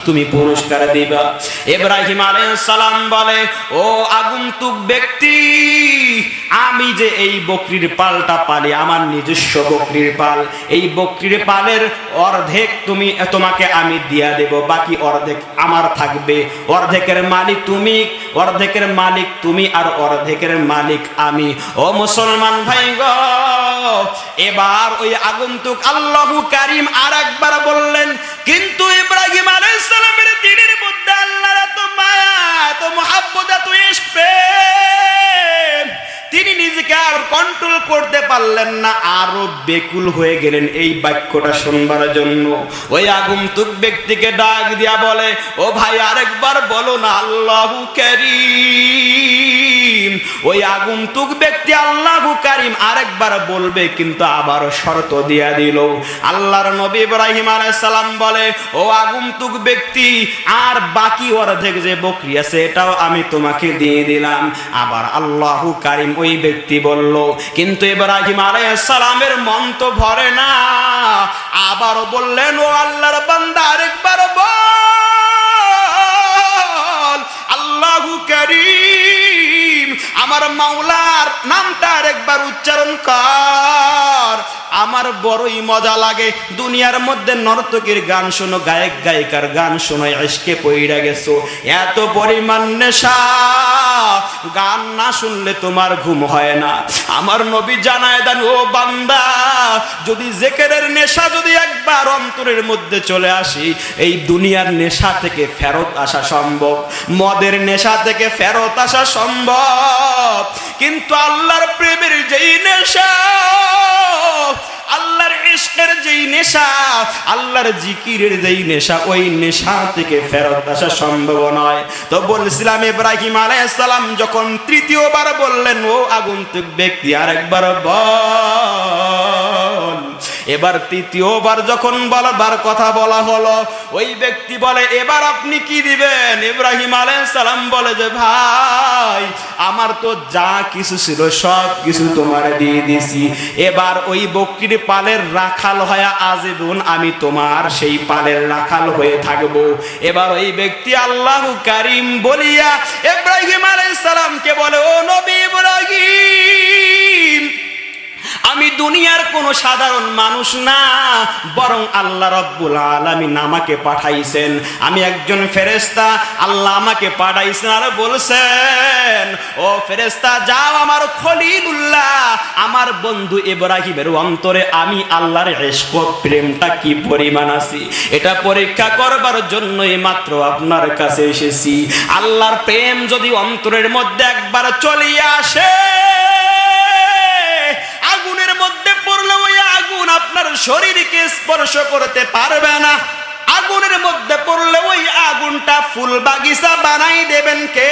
তুমি পুরস্কার দিবা। ইব্রাহিম আলাইহিস সালাম বলে, ও আগন্তুক ব্যক্তি, আমি যে এই বকরির পালটা পালি, আমার নিজস্ব বকরির পাল, এই বকরির পালের অর্ধেক তোমাকে আমি দিয়া দেব, বাকি অর্ধেক আমার থাকবে। অর্ধেকের মালিক তুমি, অর্ধেকের মালিক তুমি, আর অর্ধেকের মালিক আমি। ও মুসলমান ভাই গো, এবার ওই আগন্তুক আল্লাহু কারীম আরেকবার বললেন, কিন্তু ইব্রাহিম আলাইহিস সালামের দিনের মধ্যে আল্লাহর এত মায়া, এত মুহাব্বত, এত ইশক, প্রেম, তিনি নিজেকে আর কন্ট্রোল করতে পারলেন না, আরো বেকুল হয়ে গেলেন এই বাক্যটা শুনবার জন্য। ওই আগন্তুক ব্যক্তিকে ডাক দিয়া বলে, ও ভাই আরেকবার বলো না আল্লাহু কারীম। ওই আগন্তুক ব্যক্তি আল্লাহু কারীম আরেকবার বলবে, কিন্তু আবার শর্ত দিয়া দিল। আল্লাহর নবী ইব্রাহিম আলাইহিস সালাম বলে, ও আগন্তুক ব্যক্তি, আর বাকি অর্ধেক যে বকরি আছে এটাও আমি তোমাকে দিয়ে দিলাম। আবার আল্লাহু কারীম ওই ব্যক্তি বলল, কিন্তু ইব্রাহিম আলাইহিস সালামের মন তো ভরে না। আবার বললেন, ও আল্লাহর বান্দা আরেকবার বল আল্লাহু কারীম, আমার মাওলার নামটা আরেকবার উচ্চারণ কর। আমার বড়ই মজা লাগে, দুনিয়ার মধ্যে নর্তকীর গান শোনো, গায়ক গায়িকার গান শোনো, ইশকে পইড়া গেছো, এত পরিমাণ নেশা, গান না শুনলে তোমার ঘুম হয় না। আমার নবী জানায় দেন, ও বান্দা, যদি জিকিরের নেশা যদি একবার অন্তরের মধ্যে চলে আসি, এই দুনিয়ার নেশা থেকে ফেরত আসা সম্ভব, মদের নেশা থেকে ফেরত আসা সম্ভব, কিন্তু আল্লাহর প্রেমের যেই নেশা, আল্লাহর ইশকের যেই নেশা, আল্লাহর জিকিরের যেই নেশা, ওই নেশা থেকে ফেরত আসা সম্ভব নয়। তো বলছিলাম, ইব্রাহিম আলাইহিস সালাম যখন তৃতীয়বার বললেন, ও আগন্তুক ব্যক্তি আরেকবার বল। এবার তৃতীয়বার যখন বলবার কথা বলা হলো, ওই ব্যক্তি বলে, এবার আপনি কি দিবেন? ইব্রাহিম আলাইহিস সালাম বলে যে, ভাই আমার তো যা কিছু ছিল সব কিছু তোমারে দিয়ে দিছি, এবার ওই বকরির পালের রাখাল হয়ে আজীবন আমি তোমার সেই পালের রাখাল হয়ে থাকব। এবার ওই ব্যক্তি আল্লাহু কারীম বলিয়া ইব্রাহিম আলাইহিস সালামকে বলে, ও নবী ইব্রাহিম, আমি দুনিয়ার কোন সাধারণ মানুষ না, বরং আল্লাহ রাব্বুল আলামিন আমাকে পাঠাইছেন, আমি একজন ফেরেশতা, আল্লাহ আমাকে পাঠাইছেন আর বলছেন, ও ফেরেশতা যাও, আমার খলিলুল্লাহ, আমার বন্ধু ইব্রাহিমের অন্তরে আমি আল্লাহর ইশক প্রেমটা কি পরিমাণ আছে এটা পরীক্ষা করবার জন্যই মাত্র আপনার কাছে এসেছি। আল্লাহর প্রেম যদি অন্তরের মধ্যে একবার চলিয়ে আসে, আগুনের মধ্যে পড়লে ওই আগুন আপনার শরীরকে স্পর্শ করতে পারবে না। আগুনের মধ্যে পড়লে ওই আগুনটা ফুল বাগিচা বানাই দেবেন কে?